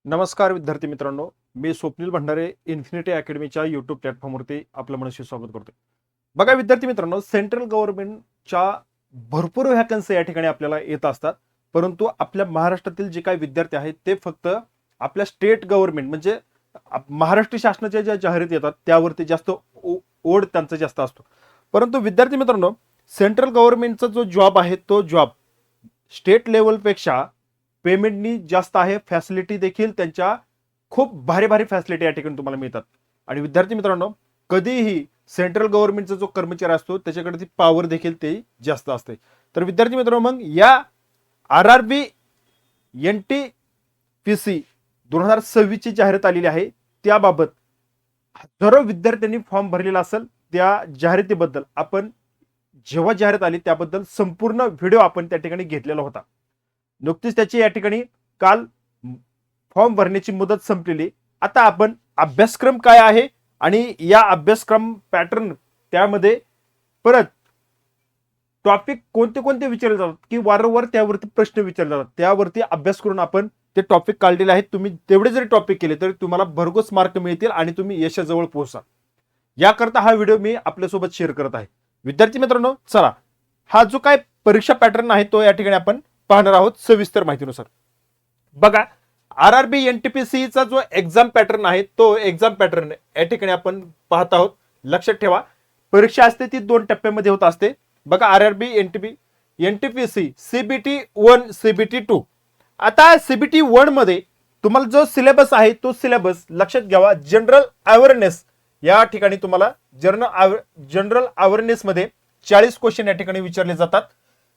नमस्कार विद्यार्थी मित्रांनो, मी स्वप्नील भंडारे इन्फिनिटी अकॅडमीच्या यूट्यूब प्लॅटफॉर्मवरती आपलं मनस्वी स्वागत करतो. बघा विद्यार्थी मित्रांनो, सेंट्रल गव्हर्नमेंटच्या भरपूर व्हॅकन्सी या ठिकाणी आपल्याला येत असतात, परंतु आपल्या महाराष्ट्रातील जे काही विद्यार्थी आहेत ते फक्त आपल्या स्टेट गव्हर्नमेंट म्हणजे महाराष्ट्र शासनाच्या ज्या जाहिराती येतात त्यावरती जास्त ओढ त्यांचा जास्त असतो. परंतु विद्यार्थी मित्रांनो, सेंट्रल गव्हर्नमेंटचा जो जॉब आहे तो जॉब स्टेट लेवलपेक्षा पेमेंटनी जास्त आहे. फॅसिलिटी देखील त्यांच्या खूप भारी भारी फॅसिलिटी या ठिकाणी तुम्हाला मिळतात. आणि विद्यार्थी मित्रांनो, कधीही सेंट्रल गव्हर्नमेंटचा जो कर्मचारी असतो त्याच्याकडे ती पॉवर देखील ते जास्त असते. तर विद्यार्थी मित्रांनो, मग या RRB NTPC 2026 ची जाहिरात आलेली आहे. त्याबाबत हजारो विद्यार्थ्यांनी फॉर्म भरलेला असेल. त्या जाहिरातीबद्दल आपण जेव्हा जाहिरात आली त्याबद्दल संपूर्ण व्हिडिओ आपण त्या ठिकाणी घेतलेला होता. नुकतीच त्याची या ठिकाणी काल फॉर्म भरण्याची मुदत संपलेली. आता आपण अभ्यासक्रम काय आहे आणि या अभ्यासक्रम पॅटर्न त्यामध्ये परत टॉपिक कोणते कोणते विचारले जातात की वारंवार त्यावरती प्रश्न विचारले जातात त्यावरती अभ्यास करून आपण ते टॉपिक काढलेले आहेत. तुम्ही तेवढे जरी टॉपिक केले तरी तुम्हाला भरघोस मार्क मिळतील आणि तुम्ही यशाजवळ पोहोचाल. याकरता हा व्हिडिओ मी आपल्यासोबत शेअर करत आहे. विद्यार्थी मित्रांनो, चला हा जो काय परीक्षा पॅटर्न आहे तो या ठिकाणी आपण पाहणार आहोत सविस्तर माहितीनुसार. बघा, RRB NTPC चा जो एक्झाम पॅटर्न आहे तो एक्झाम पॅटर्न या ठिकाणी आपण पाहत आहोत. लक्षात ठेवा, परीक्षा असते ती 2 टप्प्यामध्ये होत असते. बघा, RRB NTPC CBT 1 CBT 2. आता CBT 1 मध्ये तुम्हाला जो सिलेबस आहे तो सिलेबस लक्षात घ्यावा. जनरल अवेअरनेस या ठिकाणी तुम्हाला जनरल अवेअरनेस मध्ये 40 क्वेश्चन या ठिकाणी विचारले जातात.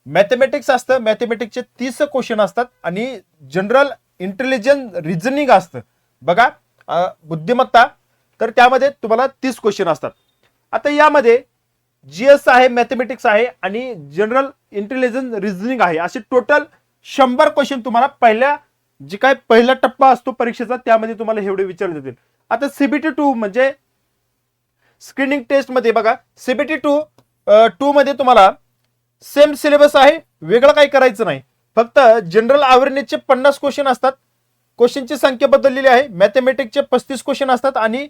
मॅथमॅटिक्स असतं, मॅथमॅटिक्सचे 30 क्वेश्चन असतात आणि जनरल इंटेलिजन्स रिझनिंग असतं. बघा, बुद्धिमत्ता, तर त्यामध्ये तुम्हाला 30 क्वेश्चन असतात. आता यामध्ये GS आहे, मॅथमॅटिक्स आहे आणि जनरल इंटेलिजन्स रिझनिंग आहे. असे टोटल 100 क्वेश्चन तुम्हाला पहिला टप्पा असतो परीक्षेचा त्यामध्ये तुम्हाला एवढे विचारले जातील. आता CBT 2 म्हणजे स्क्रीनिंग टेस्ट मध्ये बघा, CBT 2 मध्ये तुम्हाला सेम सिलेबस आहे, वेगळं काही करायचं नाही. फक्त जनरल अवेअरनेसचे 50 क्वेश्चन असतात. क्वेश्चनची संख्या बदललेली आहे. मॅथमॅटिक्सचे 35 क्वेश्चन असतात आणि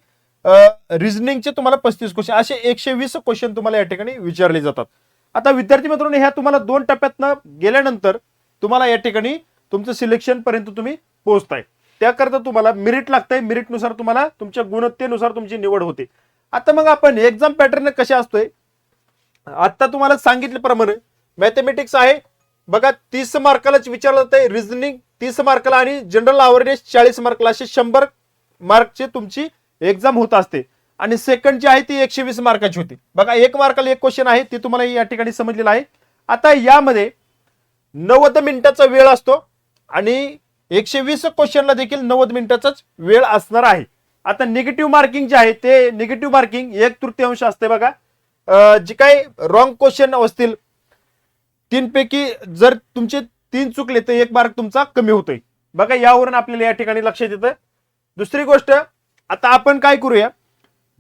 रिझनिंगचे तुम्हाला 35 क्वेश्चन, असे 120 क्वेश्चन तुम्हाला या ठिकाणी विचारले जातात. आता विद्यार्थी मित्रांनो, ह्या तुम्हाला 2 टप्प्यातनं गेल्यानंतर तुम्हाला या ठिकाणी तुमचं सिलेक्शन पर्यंत तुम्ही पोहोचताय. त्याकरता तुम्हाला मेरिट लागतंय. मेरिटनुसार तुम्हाला तुमच्या गुणवत्तेनुसार तुमची निवड होते. आता मग आपण एक्झाम पॅटर्न कसे असतोय, आता तुम्हाला सांगितल्याप्रमाणे मॅथमॅटिक्स आहे. बघा, 30 मार्कालाच विचारलं जातंय. रिझनिंग 30 मार्काला आणि जनरल अवेअरनेस 40 मार्काला, असे 100 मार्कची तुमची एक्झाम होत असते. आणि सेकंड जी आहे ती 120 मार्काची होती. बघा, 1 मार्काला 1 क्वेश्चन आहे ते तुम्हाला या ठिकाणी समजलेलं आहे. आता यामध्ये 90 मिनिटाचा वेळ असतो आणि 120 क्वेश्चनला देखील 90 मिनिटाचाच वेळ असणार आहे. आता निगेटिव्ह मार्किंग जे आहे ते निगेटिव्ह मार्किंग 1/3 असते. बघा, जे काही रॉंग क्वेश्चन असतील 3 पैकी जर तुमचे 3 चुकले तर 1 मार्क तुमचा कमी होतोय. बघा, यावरून आपल्याला या ठिकाणी लक्षात येतं. दुसरी गोष्ट, आता आपण काय करूया,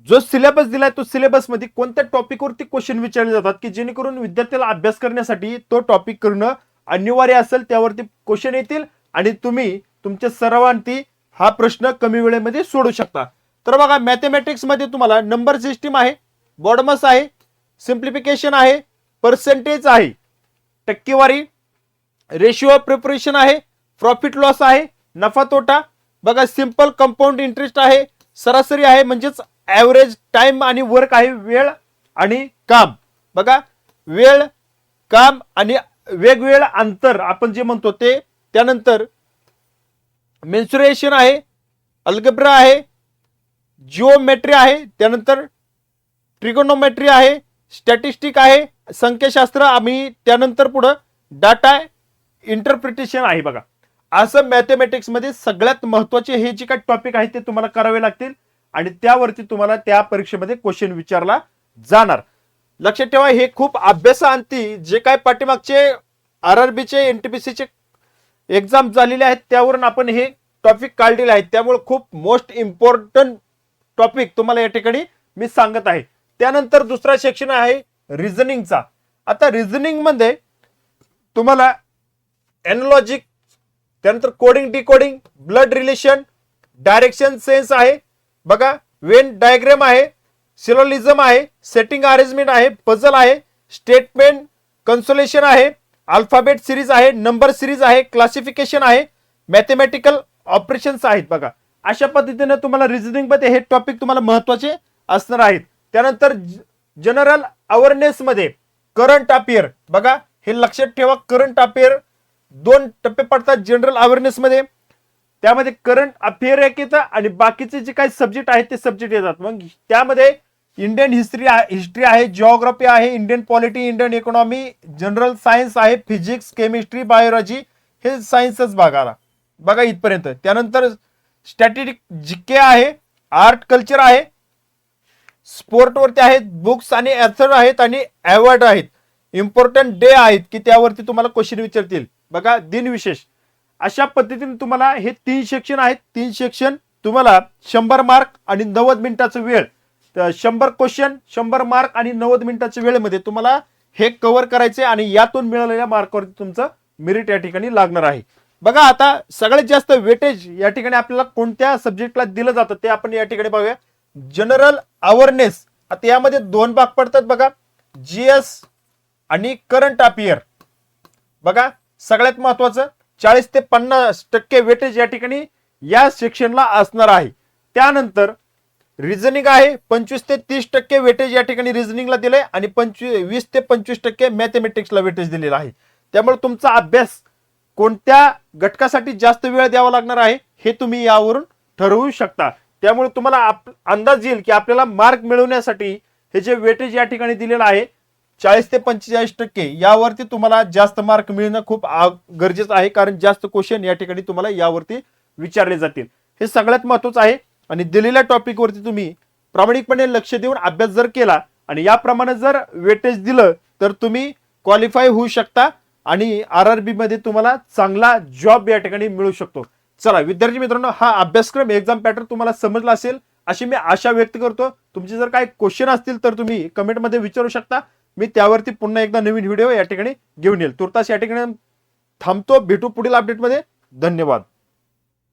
जो सिलेबस दिलाय तो सिलेबस मध्ये कोणत्या टॉपिकवरती क्वेश्चन विचारले जातात की जेणेकरून विद्यार्थ्याला अभ्यास करण्यासाठी तो टॉपिक करणं अनिवार्य असेल त्यावरती क्वेश्चन येतील आणि तुम्ही तुमच्या सरावांती हा प्रश्न कमी वेळेमध्ये सोडू शकता. तर बघा, मॅथमॅटिक्स मध्ये तुम्हाला नंबर सिस्टीम आहे, बॉडमस आहे, सिम्प्लिफिकेशन आहे, पर्सेंटेज आहे, टक्केवारी, रेशिओ ऑफ प्रिपरेशन आहे, प्रॉफिट लॉस आहे, नफा तोटा. बघा, सिंपल कंपाऊंड इंटरेस्ट आहे, सरासरी आहे म्हणजेच ऍव्हरेज, टाइम आणि वर्क आहे, वेळ आणि काम. बघा, वेळ, काम आणि वेगवेगळं अंतर आपण जे म्हणतो ते. त्यानंतर मेन्सुरेशन आहे, अल्जेब्रा आहे, जिओमेट्री आहे, त्यानंतर ट्रिगोनोमेट्री आहे, स्टॅटिस्टिक आहे, संख्याशास्त्र आणि त्यानंतर पुढे डाटा इंटरप्रिटेशन आहे. बघा, असं मॅथमॅटिक्स मध्ये सगळ्यात महत्त्वाचे हे जे काही टॉपिक आहेत ते तुम्हाला करावे लागतील आणि त्यावरती तुम्हाला त्या परीक्षेमध्ये क्वेश्चन विचारला जाणार. लक्षात ठेवा, हे खूप अभ्यासाअंती जे काय पाठीमागचे RRBचे NTPCचे एक्झाम झालेले आहेत त्यावरून आपण हे टॉपिक काढलेले आहेत. त्यामुळे खूप मोस्ट इम्पॉर्टंट टॉपिक तुम्हाला या ठिकाणी मी सांगत आहे. त्यानंतर दुसरा सेक्शन आहे रिझनिंगचा. आता रिझनिंग मध्ये तुम्हाला एनालॉजिक त्यानंतर coding decoding, blood relation, direction sense आहे बघा, वेन डायग्राम आहे, सिलोलिझम आहे, सेटिंग अरेंजमेंट आहे, पझल आहे, स्टेटमेंट कन्सोलेशन आहे, अल्फाबेट सिरीज आहे, नंबर सिरीज आहे, क्लासिफिकेशन आहे, मॅथमॅटिकल ऑपरेशन्स आहेत बघा. अशा पद्धतीने तुम्हाला रिझनिंग मध्ये हे टॉपिक तुम्हाला महत्वाचे असणार आहेत. त्यानंतर जनरल अवेअरनेस मध्ये करंट अफेअर बघा, हे लक्षात ठेवा. करंट अफेअर 2 टप्पे पडतात जनरल अवेअरनेस मध्ये. त्यामध्ये करंट अफेअर एक येतं आणि बाकीचे जे काही सब्जेक्ट आहेत ते सब्जेक्ट येतात. मग त्यामध्ये इंडियन हिस्ट्री आहे, जिओग्राफी आहे, Indian polity, Indian economy, general science आहे, फिजिक्स, केमिस्ट्री, बायोलॉजी, हे सायन्सच बघा इथपर्यंत. त्यानंतर स्टॅटिस्टिक जीके आहे, आर्ट कल्चर आहे, स्पोर्ट वरती आहेत, बुक्स आणि ॲथर आहेत आणि अवॉर्ड आहेत, इम्पॉर्टंट डे आहेत की त्यावरती तुम्हाला क्वेश्चन विचारतील बघा, दिनविशेष. अशा पद्धतीने तुम्हाला हे 3 सेक्शन आहेत. 3 सेक्शन तुम्हाला 100 मार्क आणि 90 मिनिटाचा वेळ, 100 क्वेश्चन, 100 मार्क आणि 90 मिनिटाच्या वेळेमध्ये तुम्हाला हे कव्हर करायचे आणि यातून मिळालेल्या मार्कवरती तुमचं मेरिट या ठिकाणी लागणार आहे बघा. आता सगळ्यात जास्त वेटेज या ठिकाणी आपल्याला कोणत्या सब्जेक्टला दिलं जातं ते आपण या ठिकाणी बघूया. जनरल अवेअरनेस, आता यामध्ये 2 भाग पडतात बघा, जीएस आणि करंट अफेअर बघा. सगळ्यात महत्वाचं 40 ते 50% वेटेज या ठिकाणी या सेक्शनला असणार आहे. त्यानंतर रिझनिंग आहे, 25 ते 30% वेटेज या ठिकाणी रिझनिंगला दिलंय आणि 20 ते 25% मॅथमॅटिक्सला वेटेज दिलेला आहे. त्यामुळे तुमचा अभ्यास कोणत्या घटकासाठी जास्त वेळ द्यावा लागणार आहे हे तुम्ही यावरून ठरवू शकता. त्यामुळे तुम्हाला अंदाज येईल की आपल्याला मार्क मिळवण्यासाठी हे जे वेटेज या ठिकाणी दिलेलं आहे 40 ते 45%, यावरती तुम्हाला जास्त मार्क मिळणं खूप गरजेचं आहे, कारण जास्त क्वेश्चन या ठिकाणी तुम्हाला यावरती विचारले जातील. हे सगळ्यात महत्वाचं आहे. आणि दिलेल्या टॉपिक वरती तुम्ही प्रामाणिकपणे लक्ष देऊन अभ्यास जर केला आणि याप्रमाणे जर वेटेज दिलं तर तुम्ही क्वालिफाय होऊ शकता आणि RRB मध्ये तुम्हाला चांगला जॉब या ठिकाणी मिळू शकतो. चला विद्यार्थी मित्रांनो, हा अभ्यासक्रम एक्झाम पॅटर्न तुम्हाला समजला असेल अशी मी आशा व्यक्त करतो. तुमचे जर काही क्वेश्चन असतील तर तुम्ही कमेंटमध्ये विचारू शकता. मी त्यावरती पुन्हा एकदा नवीन व्हिडिओ या ठिकाणी घेऊन येईल. तुर्तास या ठिकाणी थांबतो. भेटू पुढील अपडेटमध्ये. धन्यवाद.